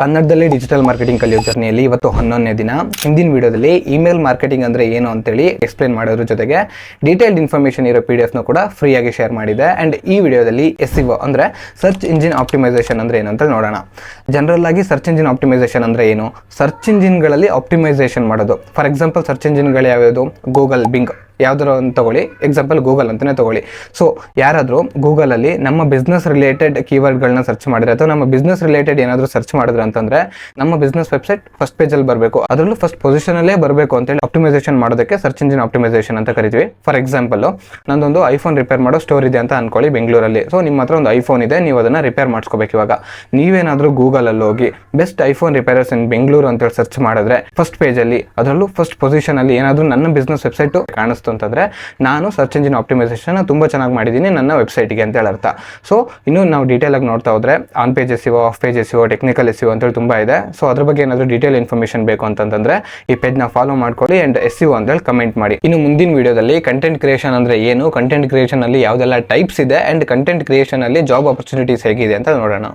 ಕನ್ನಡದಲ್ಲಿ digital marketing ಕಲಿಯೋ ಜರ್ನಿಯಲ್ಲಿ ಇವತ್ತು 11ನೇ ದಿನ. ಹಿಂದಿನ ವಿಡಿಯೋದಲ್ಲಿ ಇಮೇಲ್ ಮಾರ್ಕೆಟಿಂಗ್ ಅಂದರೆ ಏನು ಅಂತೇಳಿ ಎಕ್ಸ್ಪ್ಲೇನ್ ಮಾಡೋದ್ರ ಜೊತೆಗೆ ಡೀಟೇಲ್ಡ್ ಇನ್ಫಾರ್ಮೇಷನ್ ಇರೋ PDF ಕೂಡ ಫ್ರೀಯಾಗಿ ಶೇರ್ ಮಾಡಿದೆ. ಆ್ಯಂಡ್ ಈ ವಿಡಿಯೋದಲ್ಲಿ SEO ಅಂದರೆ ಸರ್ಚ್ ಇಂಜಿನ್ ಆಪ್ಟಿಮೈಸೇಷನ್ ಅಂದರೆ ಏನು ಅಂತ ನೋಡೋಣ. ಜನರಲ್ ಆಗಿ ಸರ್ಚ್ ಇಂಜಿನ್ ಆಪ್ಟಿಮೈಸೇಷನ್ ಅಂದರೆ ಏನು? ಸರ್ಚ್ ಇಂಜಿನ್ಗಳಲ್ಲಿ ಆಪ್ಟಿಮೈಸೇಷನ್ ಮಾಡೋದು. ಫಾರ್ ಎಕ್ಸಾಂಪಲ್ ಸರ್ಚ್ ಇಂಜಿನ್ಗಳು ಯಾವ್ಯಾವುದು? ಗೂಗಲ್, ಬಿಂಗ್, ಯಾವ್ದಾರು ಅಂತ ತಗೊಳ್ಳಿ. ಎಕ್ಸಾಂಪಲ್ ಗೂಗಲ್ ಅಂತಲೇ ತಗೊಳ್ಳಿ. ಸೊ ಯಾರಾದರೂ ಗೂಗಲಲ್ಲಿ ನಮ್ಮ ಬಿಸ್ನೆಸ್ ರಿಲೇಟೆಡ್ ಕೀವರ್ಡ್ಗಳನ್ನ ಸರ್ಚ್ ಮಾಡಿದ್ರೆ ಅಥವಾ ನಮ್ಮ ಬಿಸ್ನೆಸ್ ರಿಲೇಟೆಡ್ ಏನಾದರೂ ಸರ್ಚ್ ಮಾಡಿದ್ರೆ ಅಂತಂದರೆ ನಮ್ಮ ಬಿಸ್ನೆಸ್ ವೆಬ್ಸೈಟ್ ಫಸ್ಟ್ ಪೇಜಲ್ಲಿ ಬರಬೇಕು, ಅದರಲ್ಲೂ ಫಸ್ಟ್ ಪೊಸಿಷನಲ್ಲೇ ಬರಬೇಕು ಅಂತೇಳಿ ಆಪ್ಟಿಮೈಸೇಷನ್ ಮಾಡೋದಕ್ಕೆ ಸರ್ಚ್ ಇಂಜಿನ್ ಆಪ್ಟಿಮೈಸೇಷನ್ ಅಂತ ಕರಿತೀವಿ. ಫಾರ್ ಎಕ್ಸಾಂಪಲ್ ನಂದೊಂದು ಐಫೋನ್ ರಿಪೇರ್ ಮಾಡೋ ಸ್ಟೋರ್ ಇದೆ ಅಂತ ಅನ್ಕೊಳ್ಳಿ ಬೆಂಗಳೂರಲ್ಲಿ. ಸೊ ನಿಮ್ಮ ಹತ್ರ ಒಂದು ಐಫೋನ್ ಇದೆ, ನೀವು ಅದನ್ನು ರಿಪೇರ್ ಮಾಡಿಸ್ಕೋಬೇಕು. ಇವಾಗ ನೀವೇನಾದರೂ ಗೂಗಲಲ್ಲಿ ಹೋಗಿ ಬೆಸ್ಟ್ ಐಫೋನ್ ರಿಪೇರರ್ಸ್ ಇನ್ ಬೆಂಗಳೂರು ಅಂತೇಳಿ ಸರ್ಚ್ ಮಾಡಿದ್ರೆ ಫಸ್ಟ್ ಪೇಜಲ್ಲಿ ಅದರಲ್ಲೂ ಫಸ್ಟ್ ಪೊಸಿಷನಲ್ಲಿ ಏನಾದರೂ ನನ್ನ ಬಿಸ್ನೆಸ್ ವೆಬ್ಸೈಟು ಕಾಣಿಸ್ತು ಅಂತಂದರೆ ನಾನು ಸರ್ಚ್ ಇಂಜಿನ್ ಆಪ್ಟಿಮೈಸೇಷನ್ ತುಂಬ ಚೆನ್ನಾಗಿ ಮಾಡಿದ್ದೀನಿ ನನ್ನ ವೆಬ್ಸೈಟ್ಗೆ ಅಂತ ಹೇಳಿ ಅರ್ಥ. ಸೊ ಇನ್ನು ನಾವು ಡೀಟೇಲ್ ಆಗಿ ನೋಡ್ತಾ ಹೋದ್ರೆ on page SEO, of page SEO, technical SEO ಅಂತೇಳಿ ತುಂಬ ಇದೆ. ಸೊ ಅದ್ರ ಬಗ್ಗೆ ಏನಾದರೂ ಡೀಟೇಲ್ ಇನ್ಫಾರ್ಮೇಷನ್ ಬೇಕು ಅಂತಂದ್ರೆ ಈ ಪೇಜ್ನ ಫಾಲೋ ಮಾಡ್ಕೊಳ್ಳಿ ಆ್ಯಂಡ್ SEO ಅಂತೇಳಿ ಕಮೆಂಟ್ ಮಾಡಿ. ಇನ್ನು ಮುಂದಿನ ವಿಡಿಯೋದಲ್ಲಿ ಕಂಟೆಂಟ್ ಕ್ರಿಯೇಷನ್ ಅಂದರೆ ಏನು, ಕಂಟೆಂಟ್ ಕ್ರಿಯೇಷನ್ ಅಲ್ಲಿ ಯಾವುದೆಲ್ಲ ಟೈಪ್ಸ್ ಇದೆ ಆ್ಯಂಡ್ ಕಂಟೆಂಟ್ ಕ್ರಿಯೇಷನ್ ಅಲ್ಲಿ ಜಾಬ್ ಆಪರ್ಚುನಿಟೀಸ್ ಹೇಗಿದೆ ಅಂತ ನೋಡೋಣ.